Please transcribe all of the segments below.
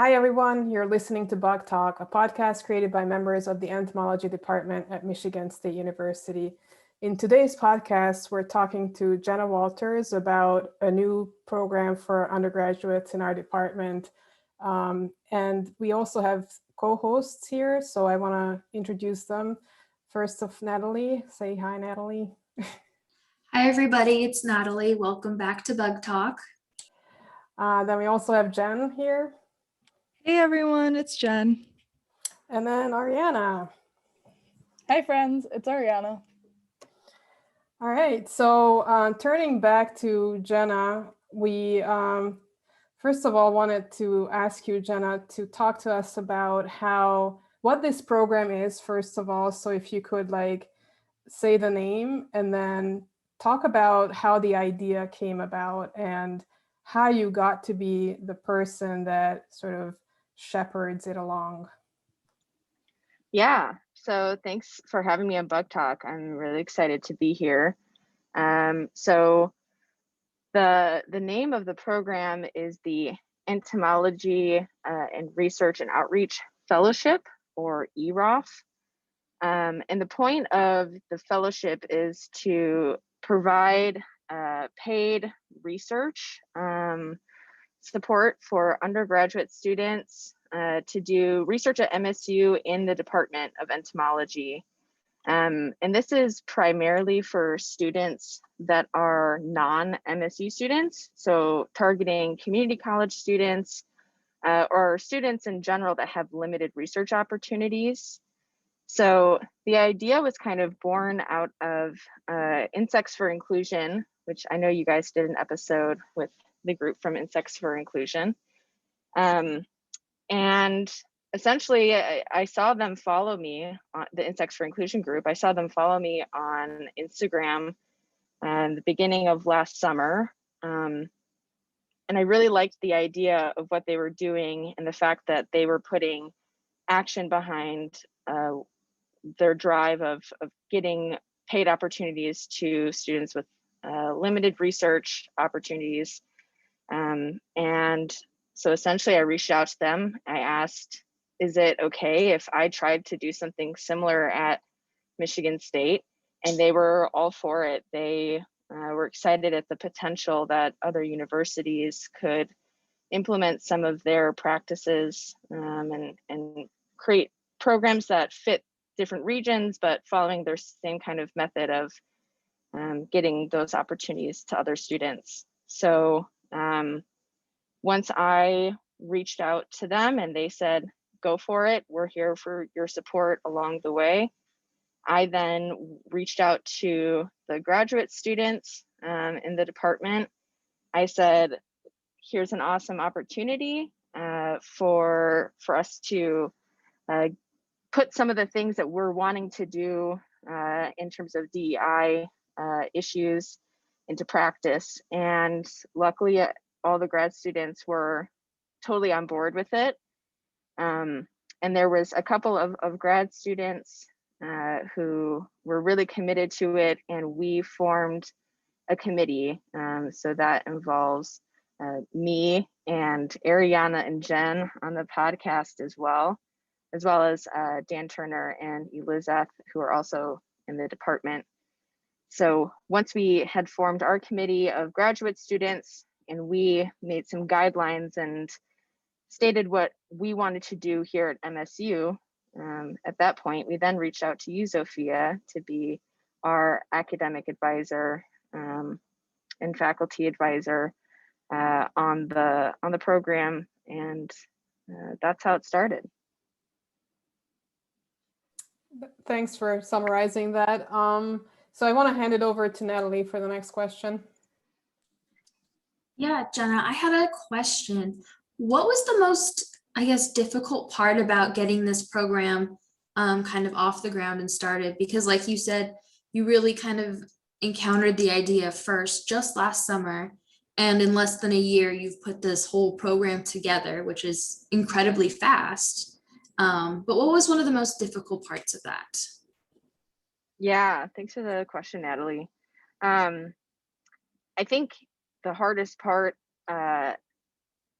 Hi, everyone. You're listening to Bug Talk, a podcast created by members of the Entomology Department at Michigan State University. In today's podcast, we're talking to Jenna Walters about a new program for undergraduates in our department. And we also have co-hosts here, so I want to introduce them. First of Natalie. Say hi, Natalie. Hi, everybody. It's Natalie. Welcome back to Bug Talk. Then we also have Jen here. Hey everyone, it's Jen. And then Ariana. Hi friends, it's Ariana. All right, so turning back to Jenna, we first of all wanted to ask you, Jenna, to talk to us about what this program is, first of all. So if you could say the name and then talk about how the idea came about and how you got to be the person that sort of shepherds it along. Yeah, so thanks for having me on Bug Talk. I'm really excited to be here. So the name of the program is the Entomology and Research and Outreach Fellowship, or EROF. And the point of the fellowship is to provide paid research support for undergraduate students to do research at MSU in the Department of Entomology. And this is primarily for students that are non-MSU students, so targeting community college students or students in general that have limited research opportunities. So the idea was kind of born out of Insects for Inclusion, which I know you guys did an episode with the group from Insects for Inclusion. And essentially, I saw them follow me on the Insects for Inclusion group. I saw them follow me on Instagram the beginning of last summer. And I really liked the idea of what they were doing and the fact that they were putting action behind their drive of getting paid opportunities to students with limited research opportunities. And so essentially I reached out to them. I asked, is it okay if I tried to do something similar at Michigan State? And they were all for it. They were excited at the potential that other universities could implement some of their practices and create programs that fit different regions, but following their same kind of method of getting those opportunities to other students. So once I reached out to them and they said, go for it, we're here for your support along the way, I then reached out to the graduate students in the department. I said, here's an awesome opportunity for us to put some of the things that we're wanting to do in terms of DEI issues into practice. And luckily, all the grad students were totally on board with it. And there was a couple of grad students who were really committed to it, and we formed a committee. So that involves me and Ariana and Jen on the podcast as well as Dan Turner and Elizabeth, who are also in the department. So once we had formed our committee of graduate students and we made some guidelines and stated what we wanted to do here at MSU, at that point, we then reached out to you, Zofia, to be our academic advisor and faculty advisor on the program, and that's how it started. Thanks for summarizing that. So I want to hand it over to Natalie for the next question. Yeah, Jenna, I had a question. What was the most, difficult part about getting this program kind of off the ground and started? Because like you said, you really kind of encountered the idea first just last summer. And in less than a year, you've put this whole program together, which is incredibly fast. But what was one of the most difficult parts of that? Yeah, thanks for the question, Natalie. I think the hardest part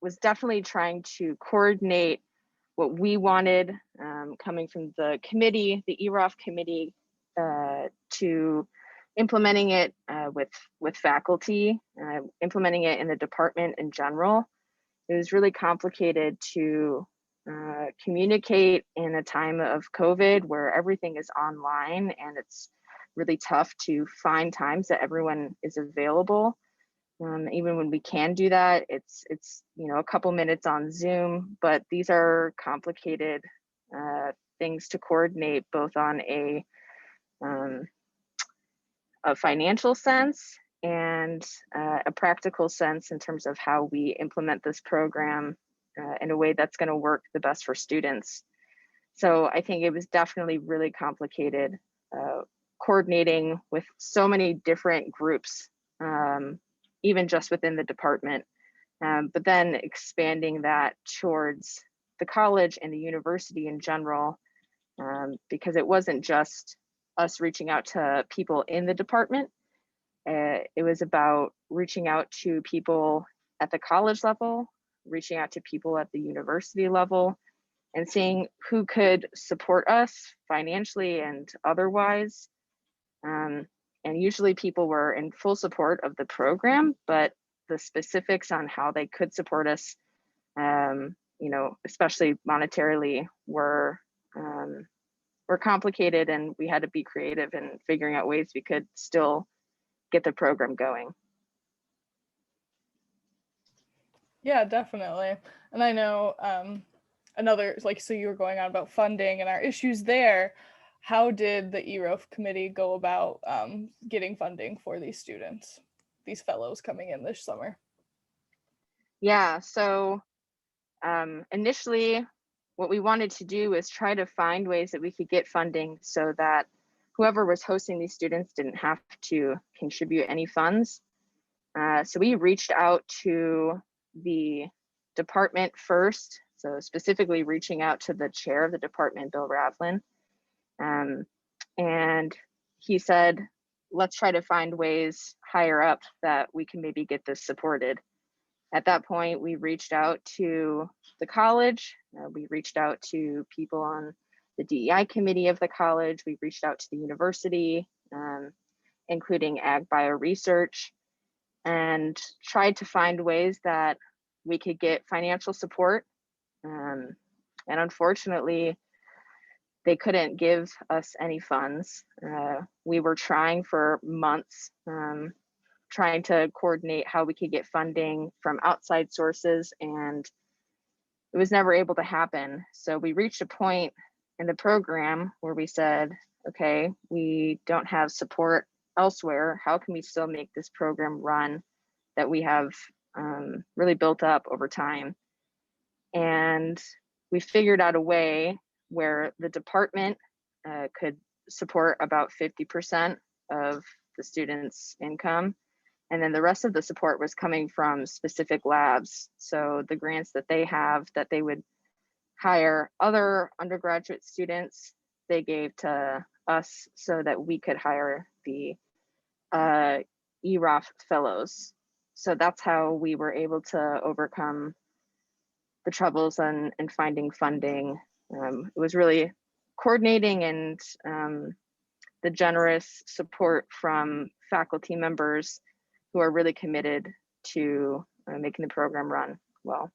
was definitely trying to coordinate what we wanted coming from the committee, the EROF committee, to implementing it with faculty, implementing it in the department in general. It was really complicated to communicate in a time of COVID where everything is online, and it's really tough to find times that everyone is available. Even when we can do that, it's a couple minutes on Zoom, but these are complicated things to coordinate, both on a financial sense and a practical sense in terms of how we implement this program in a way that's going to work the best for students. So I think it was definitely really complicated coordinating with so many different groups, even just within the department, but then expanding that towards the college and the university in general, because it wasn't just us reaching out to people in the department. It was about reaching out to people at the college level, reaching out to people at the university level, and seeing who could support us financially and otherwise. And usually people were in full support of the program, but the specifics on how they could support us, especially monetarily, were complicated, and we had to be creative in figuring out ways we could still get the program going. Yeah, definitely. And I know so you were going on about funding and our issues there. How did the EROF committee go about getting funding for these students, these fellows coming in this summer? Yeah, so initially what we wanted to do is try to find ways that we could get funding so that whoever was hosting these students didn't have to contribute any funds. So we reached out to the department first, so specifically reaching out to the chair of the department, Bill Ravlin. And he said, let's try to find ways higher up that we can maybe get this supported. At that point, we reached out to the college. We reached out to people on the DEI committee of the college. We reached out to the university, including Ag Bio Research, and tried to find ways that we could get financial support. And unfortunately, they couldn't give us any funds. We were trying for months, trying to coordinate how we could get funding from outside sources, and it was never able to happen. So we reached a point in the program where we said, okay, we don't have support elsewhere. How can we still make this program run that we have really built up over time? And we figured out a way where the department could support about 50% of the students' income. And then the rest of the support was coming from specific labs. So the grants that they have, that they would hire other undergraduate students, they gave to us so that we could hire the EROF fellows. So that's how we were able to overcome the troubles and finding funding. It was really coordinating and the generous support from faculty members who are really committed to making the program run well.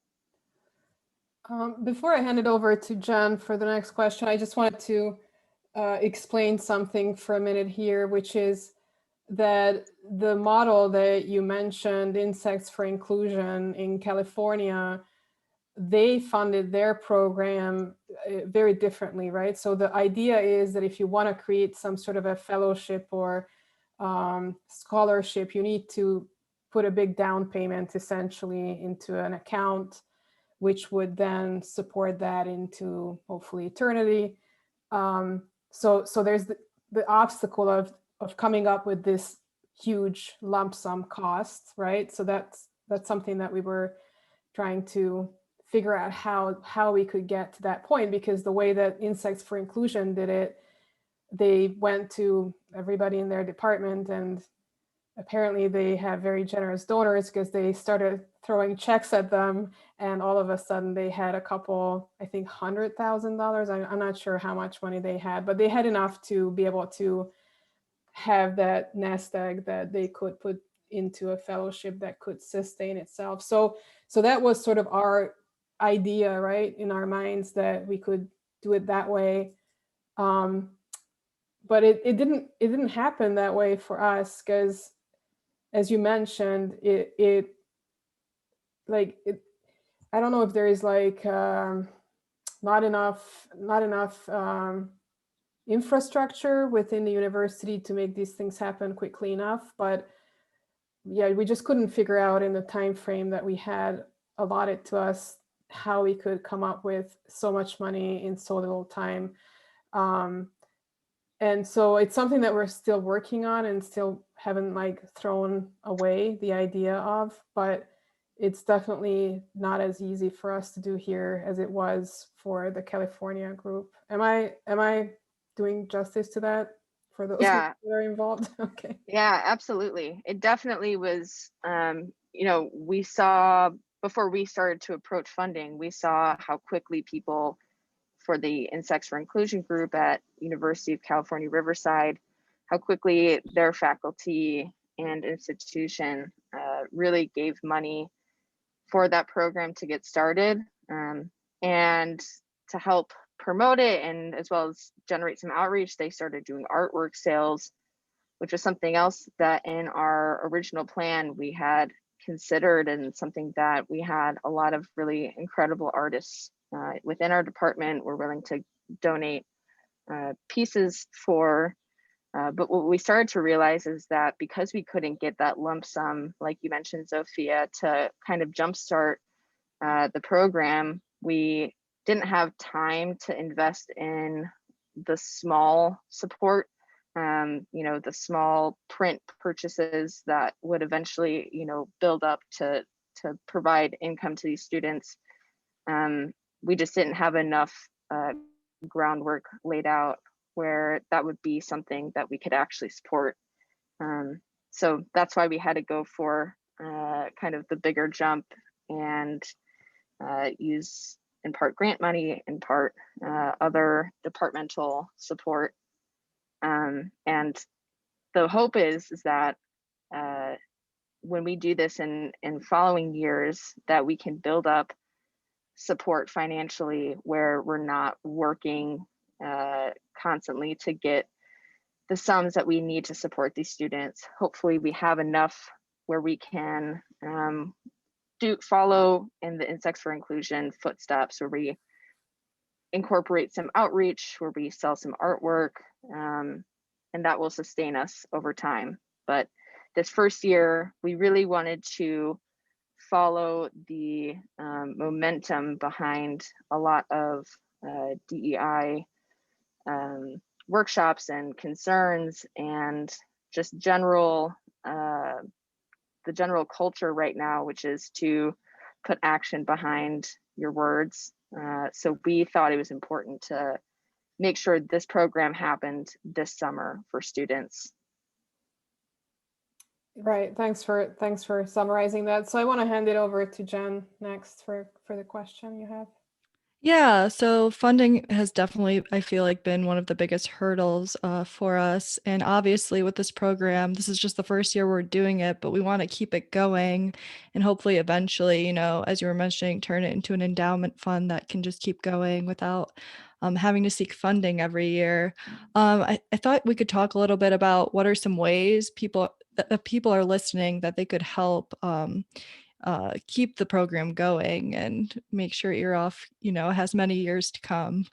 Before I hand it over to Jen for the next question, I just wanted to explain something for a minute here, which is that the model that you mentioned, Insects for Inclusion in California, they funded their program very differently, right? So the idea is that if you want to create some sort of a fellowship or scholarship, you need to put a big down payment essentially into an account, which would then support that into hopefully eternity. So there's the obstacle of coming up with this huge lump sum cost, right? So that's something that we were trying to figure out how we could get to that point, because the way that Insects for Inclusion did it, they went to everybody in their department, and apparently they have very generous donors because they started throwing checks at them, and all of a sudden they had a couple, I think $100,000. I'm not sure how much money they had, but they had enough to be able to have that nest egg that they could put into a fellowship that could sustain itself. So that was sort of our idea, right, in our minds, that we could do it that way. But it didn't happen that way for us, because as you mentioned, it I don't know if there is like not enough infrastructure within the university to make these things happen quickly enough. But yeah, we just couldn't figure out in the time frame that we had allotted to us how we could come up with so much money in so little time. And so it's something that we're still working on and still haven't like thrown away the idea of, but it's definitely not as easy for us to do here as it was for the California group. Am I doing justice to that for those Yeah. that are involved? Okay. Yeah, absolutely. It definitely was, we saw, before we started to approach funding, we saw how quickly people for the Insects for Inclusion group at University of California, Riverside, how quickly their faculty and institution really gave money for that program to get started, and to help promote it, and as well as generate some outreach, they started doing artwork sales, which was something else that in our original plan we had considered, and something that we had a lot of really incredible artists within our department were willing to donate pieces for. But what we started to realize is that because we couldn't get that lump sum, like you mentioned, Zofia, to kind of jumpstart the program, we didn't have time to invest in the small support, the small print purchases that would eventually, build up to provide income to these students. We just didn't have enough groundwork laid out where that would be something that we could actually support. So that's why we had to go for kind of the bigger jump and use in part grant money, in part other departmental support. And the hope is that when we do this in following years, that we can build up support financially where we're not working constantly to get the sums that we need to support these students. Hopefully we have enough where we can follow in the Insects for Inclusion footsteps, where we incorporate some outreach, where we sell some artwork, and that will sustain us over time. But this first year, we really wanted to follow the momentum behind a lot of DEI workshops and concerns, and just the general culture right now, which is to put action behind your words. So we thought it was important to make sure this program happened this summer for students. Right. Thanks for summarizing that. So I want to hand it over to Jen next for the question you have. Yeah, so funding has definitely, I feel like, been one of the biggest hurdles for us. And obviously with this program, this is just the first year we're doing it, but we want to keep it going and hopefully eventually, as you were mentioning, turn it into an endowment fund that can just keep going without having to seek funding every year. I thought we could talk a little bit about what are some ways people are listening that they could help keep the program going and make sure EROF, has many years to come.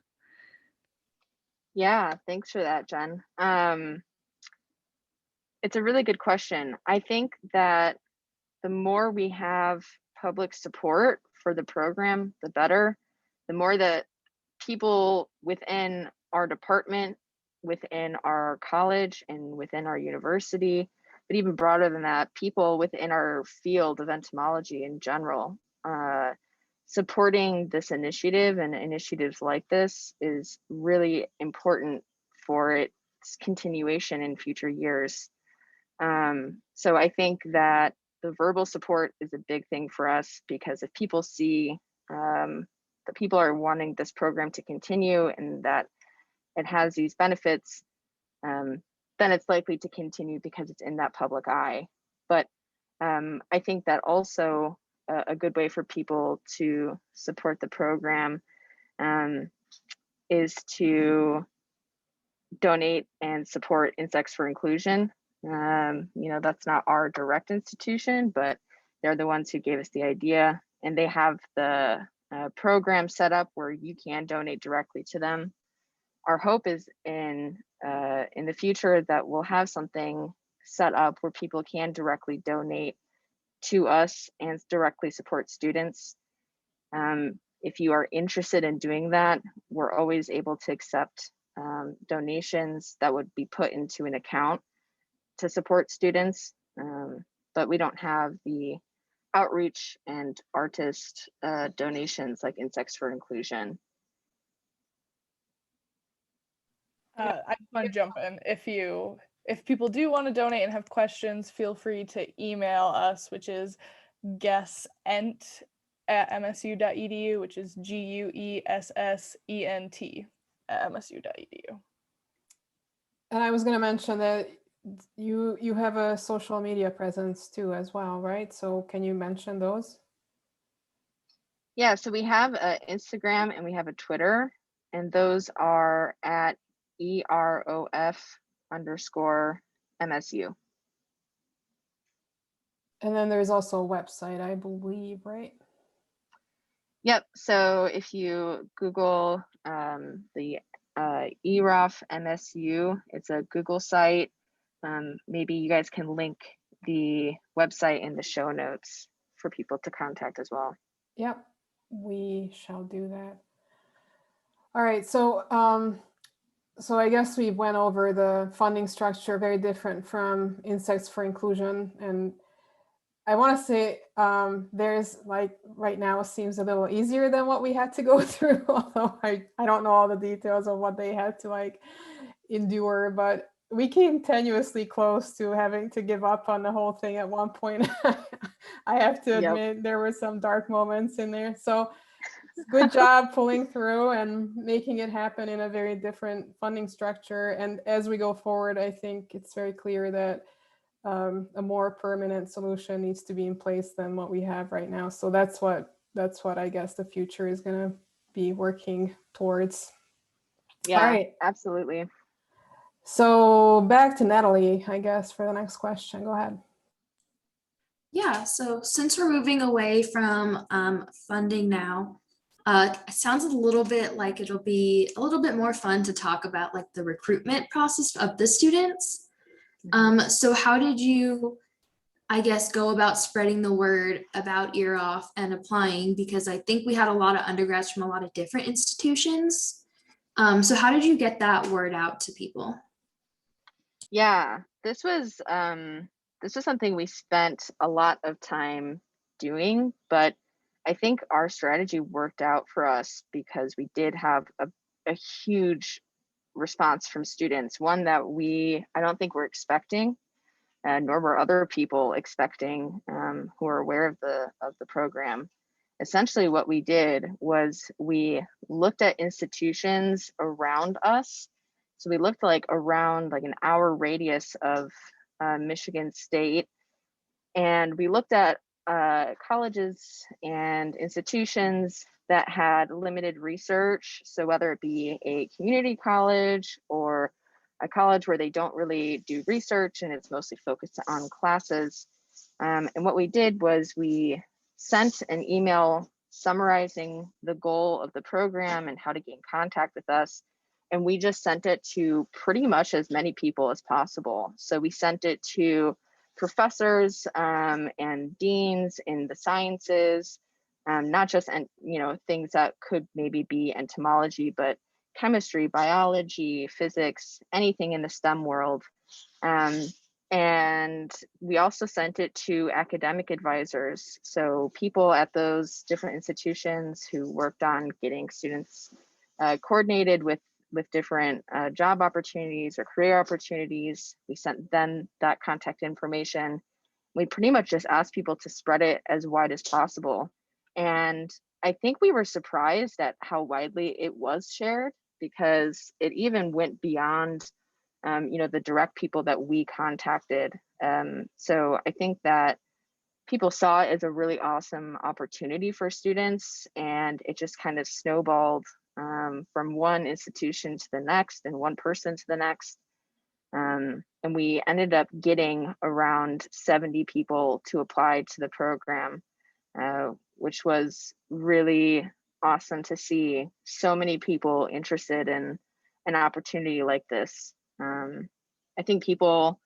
Yeah, thanks for that, Jen. It's a really good question. I think that the more we have public support for the program, the better. The more that people within our department, within our college, and within our university, but even broader than that, people within our field of entomology in general, supporting this initiative and initiatives like this is really important for its continuation in future years. So I think that the verbal support is a big thing for us, because if people see that people are wanting this program to continue and that it has these benefits, then it's likely to continue because it's in that public eye. But I think that also a good way for people to support the program is to donate and support Insects for Inclusion. That's not our direct institution, but they're the ones who gave us the idea, and they have the program set up where you can donate directly to them. Our hope is in the future that we'll have something set up where people can directly donate to us and directly support students. If you are interested in doing that, we're always able to accept donations that would be put into an account to support students, but we don't have the outreach and artist donations like Insects for Inclusion. I just want to jump in. If people do want to donate and have questions, feel free to email us, which is guessent@msu.edu, which is guessent@msu.edu. And I was going to mention that you have a social media presence too as well, right? So can you mention those? Yeah, so we have an Instagram and we have a Twitter, and those are at EROF_MSU. And then there's also a website, I believe, right? Yep, so if you Google the EROF MSU, it's a Google site. Maybe you guys can link the website in the show notes for people to contact as well. Yep, we shall do that. All right, so so I guess we went over the funding structure, very different from Insects for Inclusion. And I want to say there's like right now seems a little easier than what we had to go through, although I don't know all the details of what they had to like endure, but we came tenuously close to having to give up on the whole thing at one point. I have to admit, there were some dark moments in there. So good job pulling through and making it happen in a very different funding structure. And as we go forward, I think it's very clear that a more permanent solution needs to be in place than what we have right now. So that's what I guess the future is going to be working towards. Yeah, all right. Absolutely. So back to Natalie, I guess, for the next question. Go ahead. Yeah, so since we're moving away from funding now, it sounds a little bit like it'll be a little bit more fun to talk about like the recruitment process of the students. So how did you, I guess, go about spreading the word about EROF and applying? Because I think we had a lot of undergrads from a lot of different institutions. So how did you get that word out to people? Yeah, this was something we spent a lot of time doing, but I think our strategy worked out for us because we did have a huge response from students, one that I don't think we're expecting, nor were other people expecting who are aware of the program. Essentially what we did was we looked at institutions around us. So we looked like around like an hour radius of Michigan State, and we looked at colleges and institutions that had limited research. So whether it be a community college or a college where they don't really do research and it's mostly focused on classes. And what we did was we sent an email summarizing the goal of the program and how to get in contact with us. And we just sent it to pretty much as many people as possible. So we sent it to professors and deans in the sciences, not just things that could maybe be entomology, but chemistry, biology, physics, anything in the STEM world. And we also sent it to academic advisors. So people at those different institutions who worked on getting students coordinated with different job opportunities or career opportunities. We sent them that contact information. we pretty much just asked people to spread it as wide as possible. And I think we were surprised at how widely it was shared, because it even went beyond the direct people that we contacted. So I think that people saw it as a really awesome opportunity for students, and it just kind of snowballed from one institution to the next and one person to the next. And we ended up getting around 70 people to apply to the program, which was really awesome to see so many people interested in an opportunity like this. I think people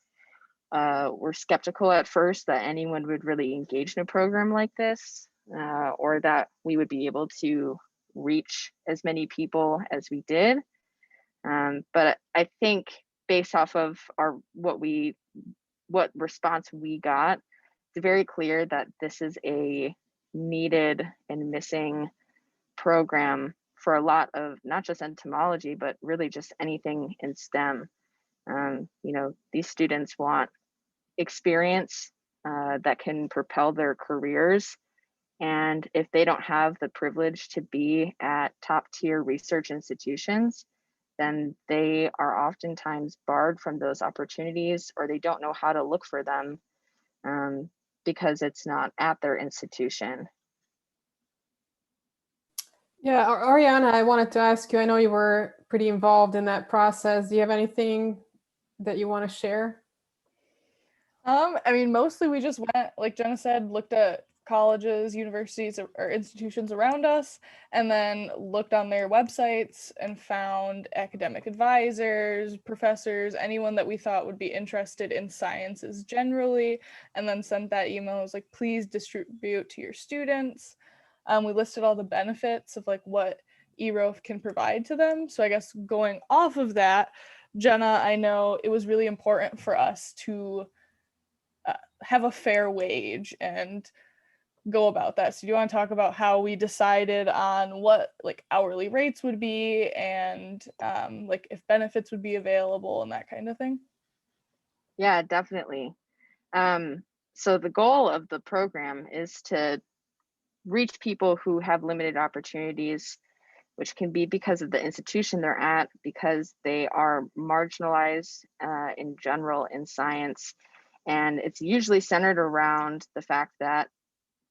were skeptical at first that anyone would really engage in a program like this, or that we would be able to reach as many people as we did. But I think based off of what response we got, it's very clear that this is a needed and missing program for a lot of, not just entomology, but really just anything in STEM. These students want experience that can propel their careers. And if they don't have the privilege to be at top tier research institutions, then they are oftentimes barred from those opportunities, or they don't know how to look for them because it's not at their institution. Yeah, Ariana, I wanted to ask you, I know you were pretty involved in that process. Do you have anything that you want to share? I mean, mostly we just went, like Jenna said, looked at colleges, universities, or institutions around us, and then looked on their websites and found academic advisors, professors, anyone that we thought would be interested in sciences generally, and then sent that email. It was like, please distribute to your students. We listed all the benefits of like what EROF can provide to them. So I guess going off of that, Jenna, I know it was really important for us to have a fair wage and go about that. So do you want to talk about how we decided on what like hourly rates would be, and like if benefits would be available and that kind of thing? Yeah, definitely. So the goal of the program is to reach people who have limited opportunities, which can be because of the institution they're at, because they are marginalized in general in science. And it's usually centered around the fact that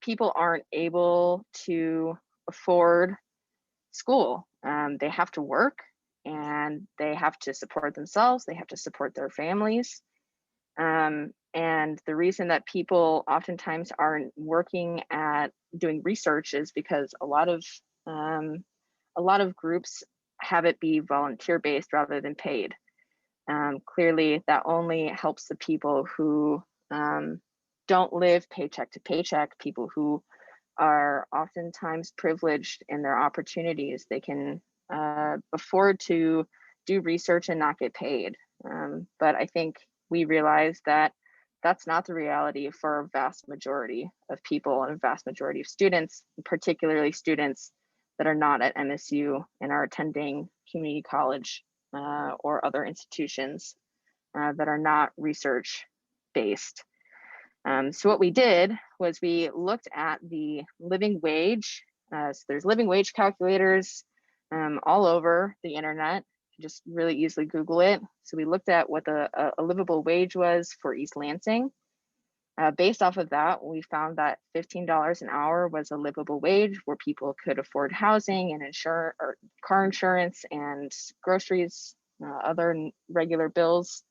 people aren't able to afford school. They have to work, and they have to support themselves. They have to support their families. And the reason that people oftentimes aren't working at doing research is because a lot of groups have it be volunteer based rather than paid. Clearly, that only helps the people who don't live paycheck to paycheck, people who are oftentimes privileged in their opportunities. They can afford to do research and not get paid. But I think we realized that that's not the reality for a vast majority of people and a vast majority of students, particularly students that are not at MSU and are attending community college or other institutions that are not research based. So what we did was we looked at the living wage. So there's living wage calculators all over the internet. Just really easily Google it. So we looked at what a livable wage was for East Lansing. Based off of that, we found that $15 an hour was a livable wage where people could afford housing and car insurance and groceries, other regular bills.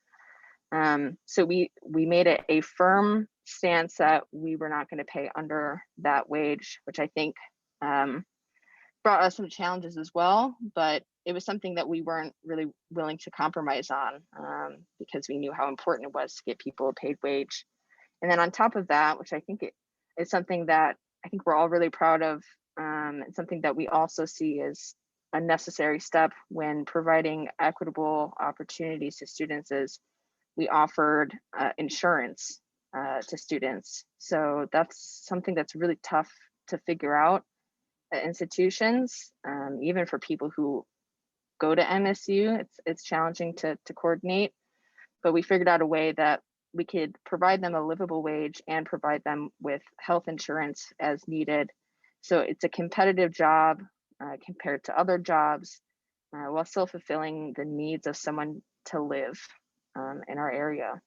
So we made it a firm stance that we were not going to pay under that wage, which I think brought us some challenges as well, but it was something that we weren't really willing to compromise on because we knew how important it was to get people a paid wage. And then on top of that, which I think is something that I think we're all really proud of, and something that we also see as a necessary step when providing equitable opportunities to students, is we offered insurance to students. So that's something that's really tough to figure out at institutions, even for people who go to MSU. It's challenging to coordinate, but we figured out a way that we could provide them a livable wage and provide them with health insurance as needed. So it's a competitive job compared to other jobs, while still fulfilling the needs of someone to live in our area.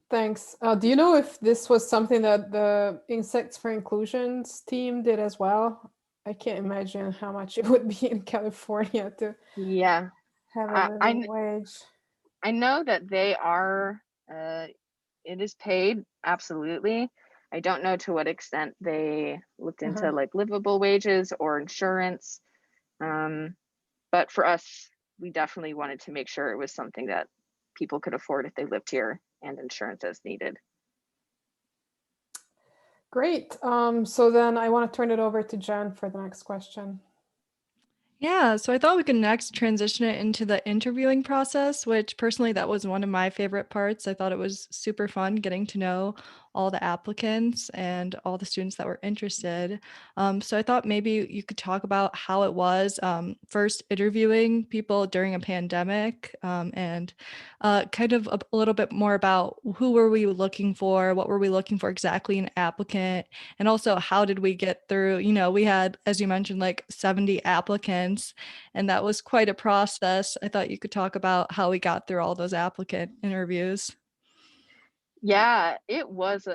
Thanks. Do you know if this was something that the Insects for Inclusion's team did as well? I can't imagine how much it would be in California to Yeah, have a living wage. I know that they are, it is paid, absolutely. I don't know to what extent they looked into like livable wages or insurance. But for us, we definitely wanted to make sure it was something that people could afford if they lived here, and insurance as needed. Great. So then I want to turn it over to Jen for the next question. Yeah, so I thought we could next transition it into the interviewing process, which personally, that was one of my favorite parts. I thought it was super fun getting to know all the applicants and all the students that were interested. So I thought maybe you could talk about how it was first interviewing people during a pandemic, and kind of a little bit more about who were we looking for, what were we looking for exactly in an applicant, and also how did we get through, we had, as you mentioned, like 70 applicants, and that was quite a process. I thought you could talk about how we got through all those applicant interviews. Yeah, it was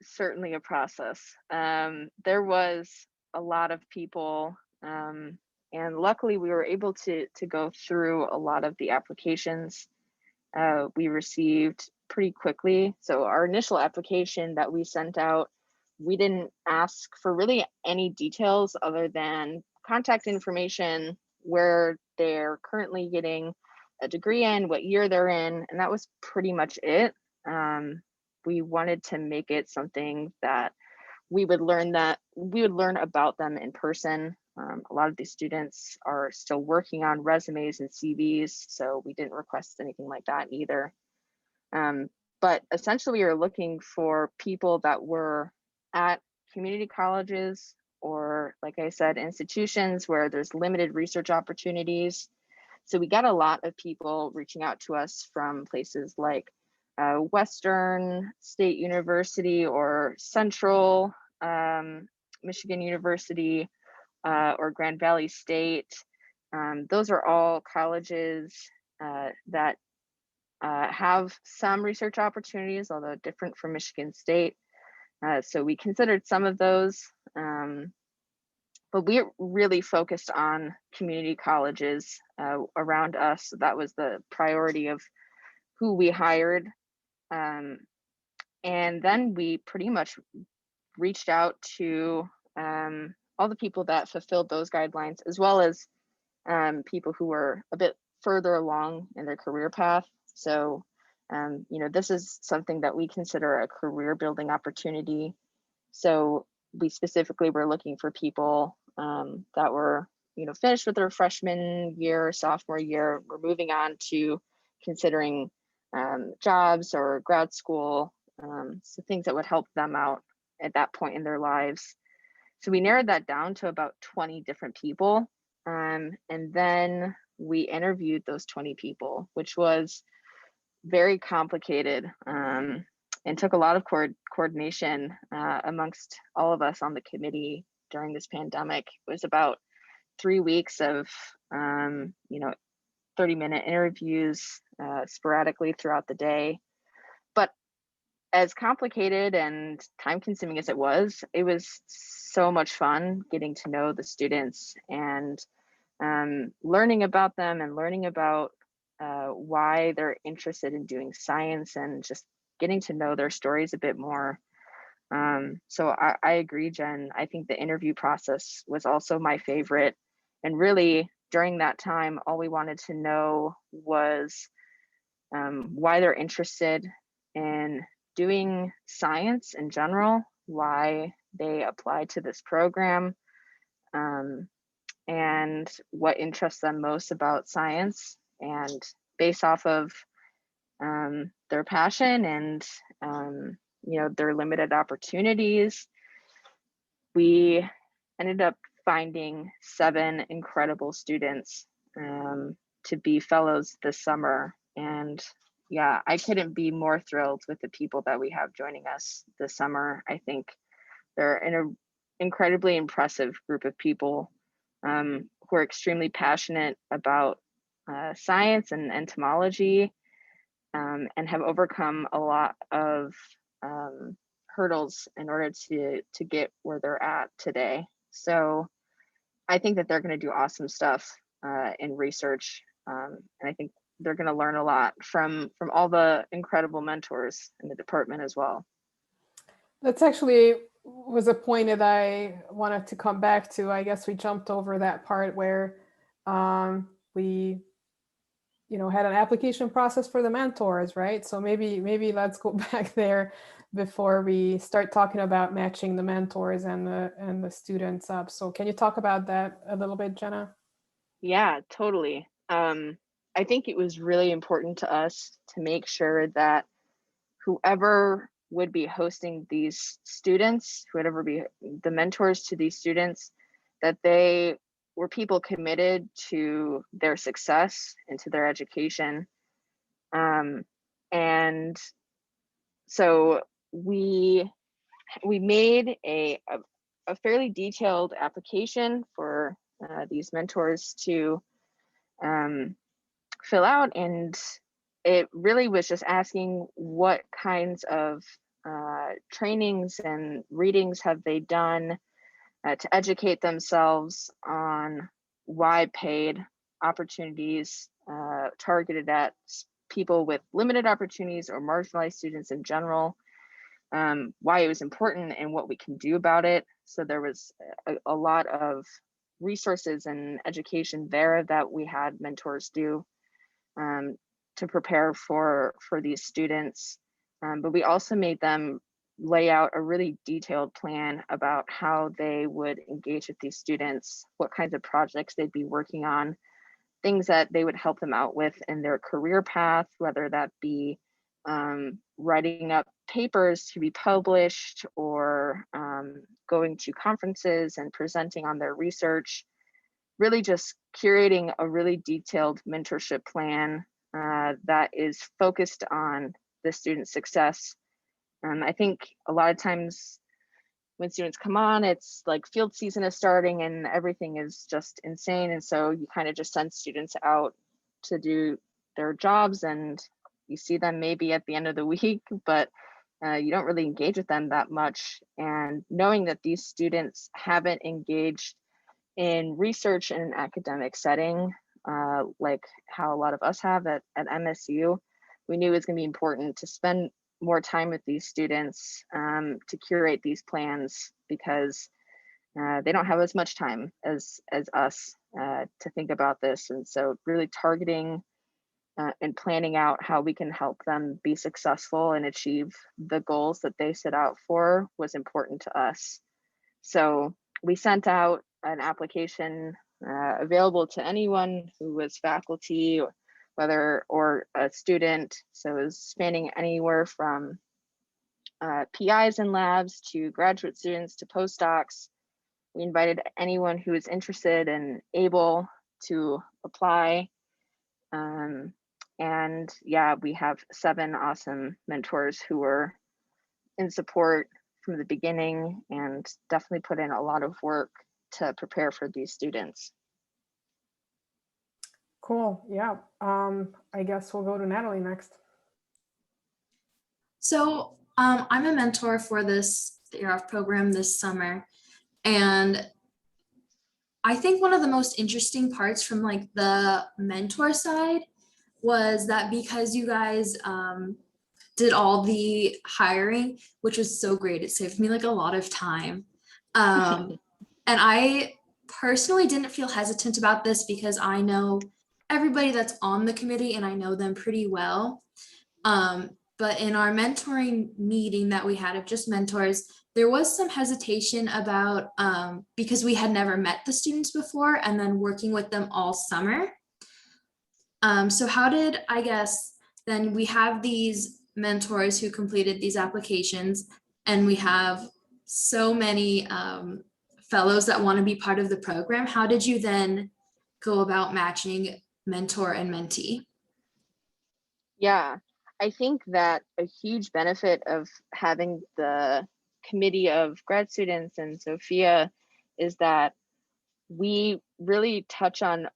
certainly a process. There was a lot of people, and luckily we were able to go through a lot of the applications we received pretty quickly. So our initial application that we sent out, we didn't ask for really any details other than contact information, where they're currently getting a degree in, what year they're in, and that was pretty much it. We wanted to make it something that we would learn about them in person. A lot of these students are still working on resumes and CVs, so we didn't request anything like that either. But essentially, we were looking for people that were at community colleges, or, like I said, institutions where there's limited research opportunities. So we got a lot of people reaching out to us from places like Western State University or Central Michigan University, or Grand Valley State. Those are all colleges that have some research opportunities, although different from Michigan State. So we considered some of those, but we really focused on community colleges around us. That was the priority of who we hired. And then we pretty much reached out to all the people that fulfilled those guidelines, as well as people who were a bit further along in their career path. So, this is something that we consider a career building opportunity. So we specifically were looking for people that were, finished with their freshman year, sophomore year, we're moving on to considering jobs or grad school, so things that would help them out at that point in their lives. So we narrowed that down to about 20 different people. And then we interviewed those 20 people, which was very complicated, and took a lot of coordination amongst all of us on the committee during this pandemic. It was about 3 weeks of 30-minute interviews sporadically throughout the day. But as complicated and time consuming as it was so much fun getting to know the students and learning about them and learning about why they're interested in doing science, and just getting to know their stories a bit more. So I agree, Jen. I think the interview process was also my favorite. And really, during that time, all we wanted to know was why they're interested in doing science in general, why they apply to this program, and what interests them most about science. And based off of their passion and their limited opportunities, we ended up finding 7 incredible students to be fellows this summer. And yeah, I couldn't be more thrilled with the people that we have joining us this summer. I think they're an incredibly impressive group of people who are extremely passionate about science and entomology, and have overcome a lot of hurdles in order to get where they're at today. So I think that they're going to do awesome stuff in research, and I think they're going to learn a lot from all the incredible mentors in the department as well. That's actually was a point that I wanted to come back to. I guess we jumped over that part where we, had an application process for the mentors, right? So maybe let's go back there before we start talking about matching the mentors and the students up. So can you talk about that a little bit, Jenna? Yeah, totally. I think it was really important to us to make sure that whoever would be hosting these students, whoever be the mentors to these students, that they were people committed to their success and to their education. And so we made a fairly detailed application for these mentors to fill out, and it really was just asking what kinds of trainings and readings have they done to educate themselves on why paid opportunities targeted at people with limited opportunities or marginalized students in general, why it was important and what we can do about it. So there was a lot of resources and education there that we had mentors do to prepare for these students. But we also made them lay out a really detailed plan about how they would engage with these students, what kinds of projects they'd be working on, things that they would help them out with in their career path, whether that be writing up papers to be published or going to conferences and presenting on their research, really just curating a really detailed mentorship plan that is focused on the student success. I think a lot of times when students come on, it's like field season is starting and everything is just insane. And so you kind of just send students out to do their jobs and you see them maybe at the end of the week, but you don't really engage with them that much. And knowing that these students haven't engaged in research in an academic setting, like how a lot of us have at MSU, we knew it was going to be important to spend more time with these students to curate these plans, because they don't have as much time as us to think about this. And so really targeting and planning out how we can help them be successful and achieve the goals that they set out for was important to us. So we sent out an application available to anyone who was faculty, or a student. So it was spanning anywhere from PIs in labs to graduate students to postdocs. We invited anyone who was interested and able to apply. And yeah, we have 7 awesome mentors who were in support from the beginning and definitely put in a lot of work to prepare for these students. Cool. Yeah. I guess we'll go to Natalie next. So I'm a mentor for the ERF program this summer. And I think one of the most interesting parts from like the mentor side was that because you guys did all the hiring, which was so great, it saved me like a lot of time. And I personally didn't feel hesitant about this because I know everybody that's on the committee and I know them pretty well. But in our mentoring meeting that we had of just mentors, there was some hesitation about because we had never met the students before and then working with them all summer. So how did, I guess, then we have these mentors who completed these applications and we have so many fellows that want to be part of the program. How did you then go about matching mentor and mentee? Yeah, I think that a huge benefit of having the committee of grad students and Sophia is that we really touch on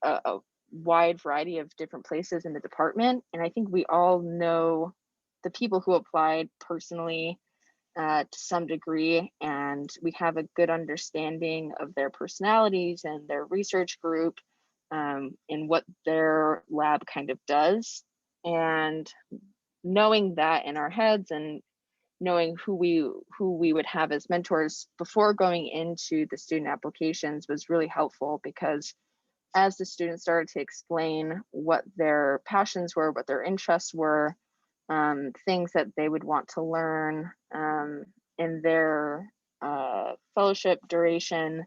a wide variety of different places in the department. And I think we all know the people who applied personally to some degree, and we have a good understanding of their personalities and their research group, and what their lab kind of does. And knowing that in our heads and knowing who we would have as mentors before going into the student applications was really helpful, because as the students started to explain what their passions were, what their interests were, things that they would want to learn in their fellowship duration.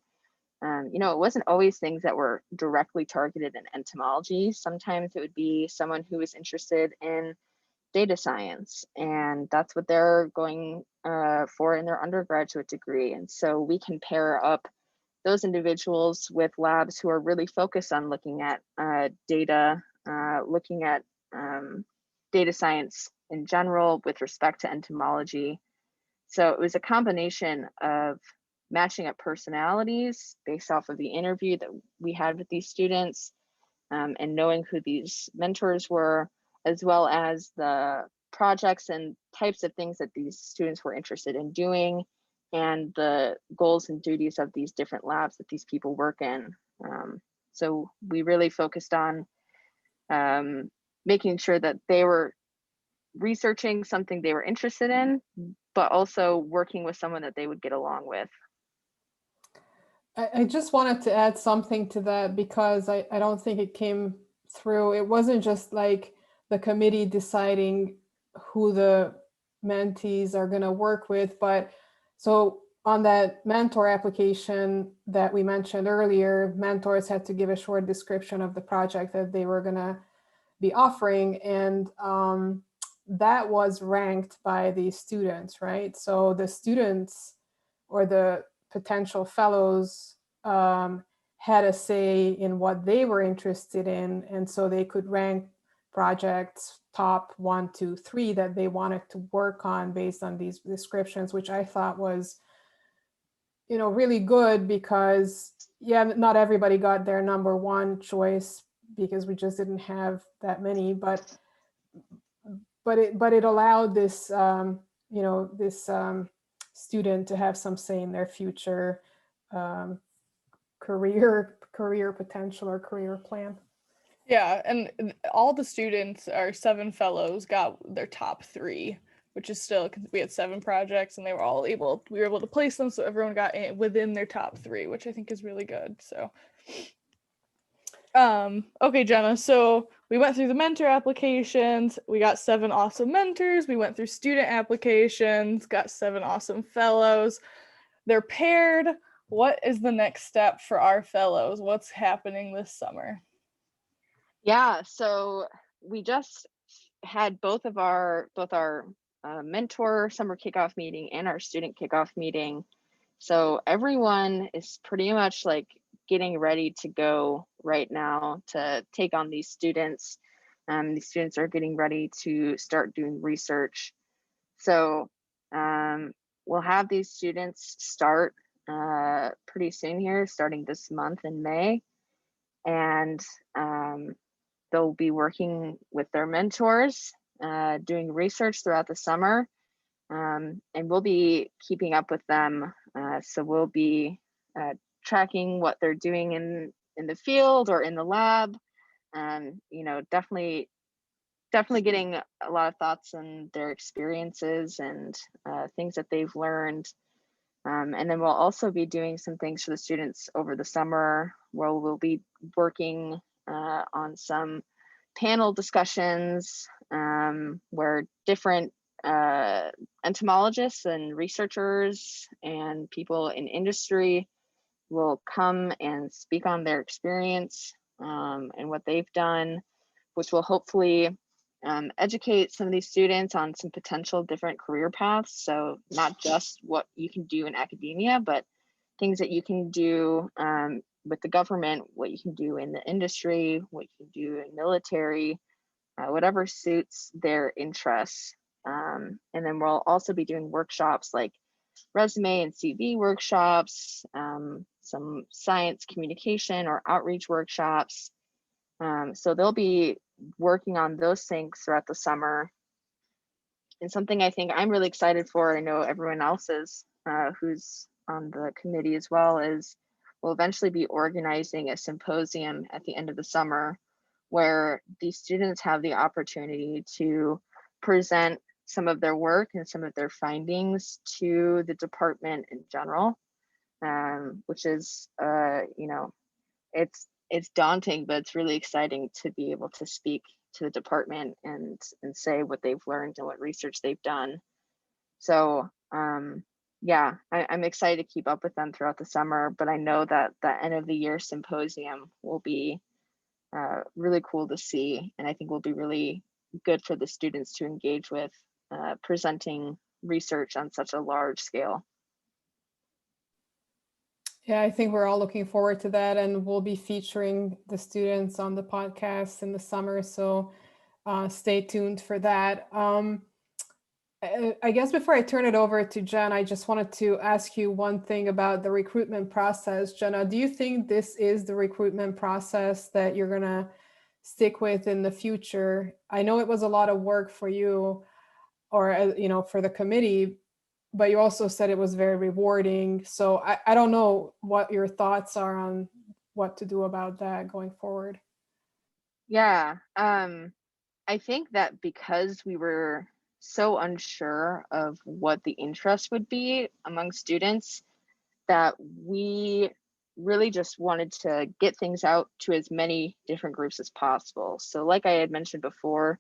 It wasn't always things that were directly targeted in entomology. Sometimes it would be someone who was interested in data science, and that's what they're going for in their undergraduate degree. And so we can pair up those individuals with labs who are really focused on looking at data, looking at data science in general with respect to entomology. So it was a combination of matching up personalities based off of the interview that we had with these students, and knowing who these mentors were, as well as the projects and types of things that these students were interested in doing, and the goals and duties of these different labs that these people work in. So we really focused on making sure that they were researching something they were interested in, but also working with someone that they would get along with. I just wanted to add something to that, because I don't think it came through. It wasn't just like the committee deciding who the mentees are going to work with, but so on that mentor application that we mentioned earlier, mentors had to give a short description of the project that they were going to be offering, and that was ranked by the students, right? So the students or the potential fellows had a say in what they were interested in, and so they could rank projects top 1, 2, 3 that they wanted to work on based on these descriptions, which I thought was, really good, because not everybody got their number one choice, because we just didn't have that many, but it allowed this this student to have some say in their future career potential or career plan. Yeah, and all the students, our 7 fellows, got their top 3, which is still, because we had 7 projects and we were able to place them, so everyone got within their top 3, which I think is really good. So okay, Jenna, so we went through the mentor applications, we got 7 awesome mentors, we went through student applications, got 7 awesome fellows. They're paired. What is the next step for our fellows? What's happening this summer? Yeah, so we just had both our mentor summer kickoff meeting and our student kickoff meeting. So everyone is pretty much like getting ready to go right now to take on these students. These students are getting ready to start doing research. So we'll have these students start pretty soon here, starting this month in May. And they'll be working with their mentors, doing research throughout the summer, and we'll be keeping up with them. So we'll be tracking what they're doing in the field or in the lab. Definitely getting a lot of thoughts on their experiences and things that they've learned. And then we'll also be doing some things for the students over the summer, where we'll be working on some panel discussions where different entomologists and researchers and people in industry will come and speak on their experience and what they've done, which will hopefully educate some of these students on some potential different career paths. So not just what you can do in academia, but things that you can do with the government, what you can do in the industry, what you can do in military, whatever suits their interests. And then we'll also be doing workshops like resume and CV workshops, some science communication or outreach workshops. So they'll be working on those things throughout the summer. And something I think I'm really excited for, I know everyone else is, who's on the committee as well, is we'll eventually be organizing a symposium at the end of the summer where these students have the opportunity to present some of their work and some of their findings to the department in general, which is, you know, it's daunting, but it's really exciting to be able to speak to the department and say what they've learned and what research they've done. So yeah, I'm excited to keep up with them throughout the summer, but I know that the end of the year symposium will be really cool to see, and I think will be really good for the students to engage with, presenting research on such a large scale. Yeah, I think we're all looking forward to that, and we'll be featuring the students on the podcast in the summer. So stay tuned for that. I guess before I turn it over to Jen, I just wanted to ask you one thing about the recruitment process. Jenna, do you think this is the recruitment process that you're going to stick with in the future? I know it was a lot of work for you, or, you know, for the committee, but you also said it was very rewarding. So I don't know what your thoughts are on what to do about that going forward. Yeah, I think that because we were so unsure of what the interest would be among students, that we really just wanted to get things out to as many different groups as possible. So like I had mentioned before,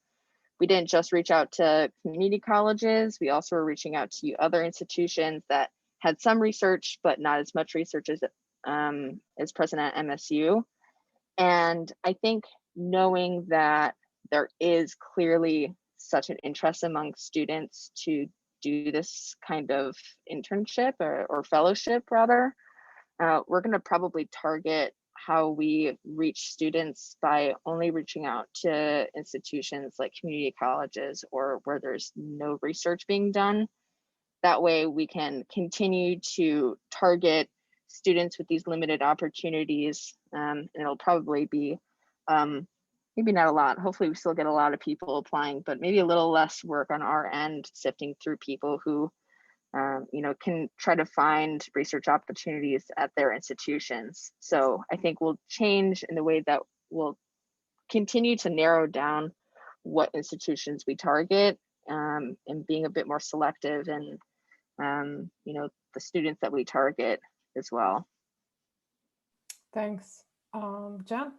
we didn't just reach out to community colleges, we also were reaching out to other institutions that had some research, but not as much research as present at MSU. And I think knowing that there is clearly such an interest among students to do this kind of internship or fellowship rather, we're going to probably target how we reach students by only reaching out to institutions like community colleges or where there's no research being done. That way we can continue to target students with these limited opportunities, and it'll probably be maybe not a lot. Hopefully we still get a lot of people applying, but maybe a little less work on our end sifting through people who you know, can try to find research opportunities at their institutions. So I think we'll change in the way that we'll continue to narrow down what institutions we target, and being a bit more selective and you know, the students that we target as well. Thanks. Jen?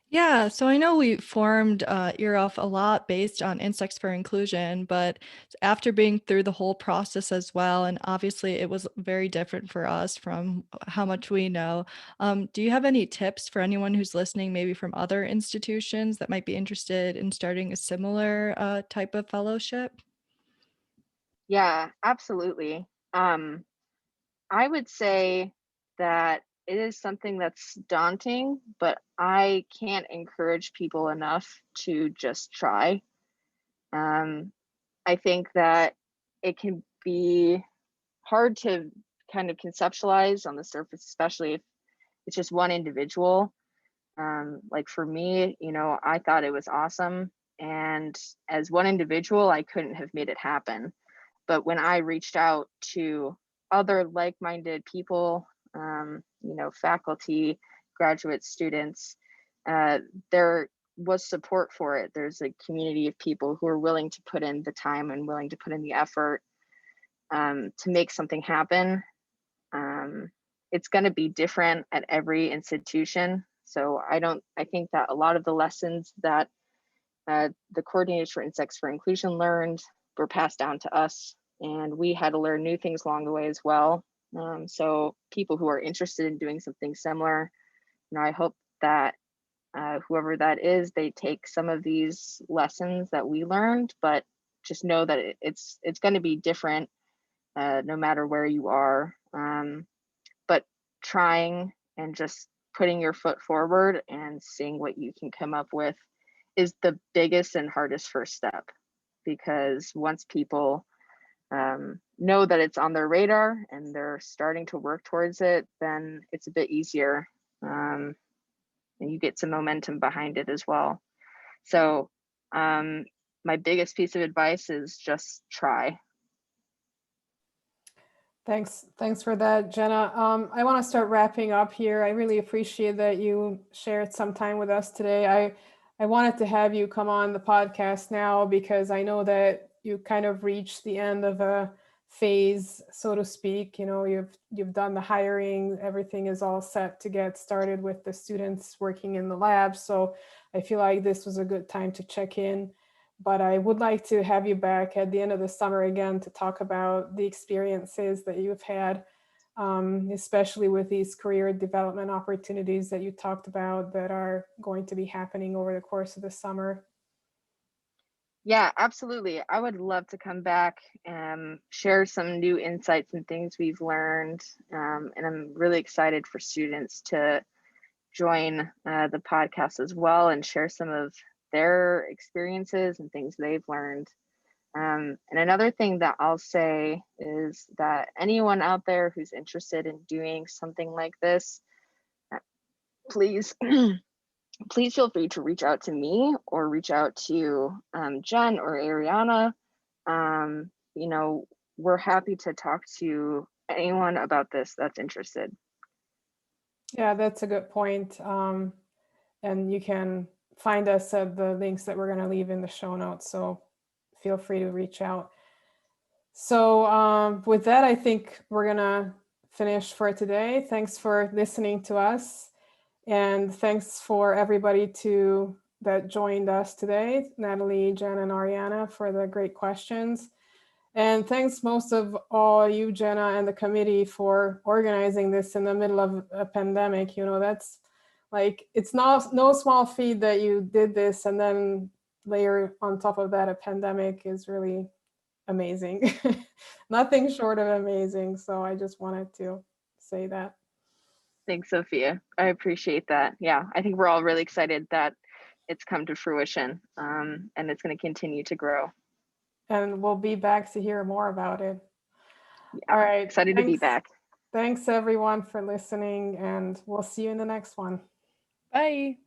Yeah, so I know we formed EROF a lot based on Insects for Inclusion, but after being through the whole process as well, and obviously it was very different for us from how much we know. Do you have any tips for anyone who's listening, maybe from other institutions that might be interested in starting a similar type of fellowship? Yeah, absolutely. I would say that it is something that's daunting, but I can't encourage people enough to just try. Um, I think that it can be hard to kind of conceptualize on the surface, especially if it's just one individual. Like for me, you know, I thought it was awesome. And as one individual, I couldn't have made it happen. But when I reached out to other like-minded people, you know, faculty, graduate students, there was support for it. There's a community of people who are willing to put in the time and willing to put in the effort to make something happen. It's going to be different at every institution. So I think that a lot of the lessons that the coordinators for Insects for Inclusion learned were passed down to us, and we had to learn new things along the way as well. So people who are interested in doing something similar, you know, I hope that whoever that is, they take some of these lessons that we learned, but just know that it's going to be different no matter where you are. But trying and just putting your foot forward and seeing what you can come up with is the biggest and hardest first step, because once people know that it's on their radar and they're starting to work towards it, then it's a bit easier, and you get some momentum behind it as well. So my biggest piece of advice is just try. Thanks for that, Jenna. I want to start wrapping up here. I really appreciate that you shared some time with us today. I wanted to have you come on the podcast now because I know that you kind of reached the end of a phase, so to speak. You know, you've done the hiring, everything is all set to get started with the students working in the lab. So I feel like this was a good time to check in. But I would like to have you back at the end of the summer again to talk about the experiences that you've had, especially with these career development opportunities that you talked about that are going to be happening over the course of the summer. Yeah, absolutely. I would love to come back and share some new insights and things we've learned. And I'm really excited for students to join the podcast as well and share some of their experiences and things they've learned. And another thing that I'll say is that anyone out there who's interested in doing something like this, please please feel free to reach out to me or reach out to Jen or Ariana. You know, we're happy to talk to anyone about this that's interested. Yeah, that's a good point. And you can find us at the links that we're going to leave in the show notes. So feel free to reach out. So with that, I think we're going to finish for today. Thanks for listening to us. And thanks for everybody that joined us today, Natalie, Jen, and Ariana, for the great questions. And thanks most of all you, Jenna, and the committee for organizing this in the middle of a pandemic. You know, that's like, it's no small feat that you did this, and then layer on top of that a pandemic is really amazing. Nothing short of amazing. So I just wanted to say that. Thanks, Sophia. I appreciate that. Yeah, I think we're all really excited that it's come to fruition, and it's going to continue to grow. And we'll be back to hear more about it. Yeah, all right. Excited to be back. Thanks everyone for listening, and we'll see you in the next one. Bye.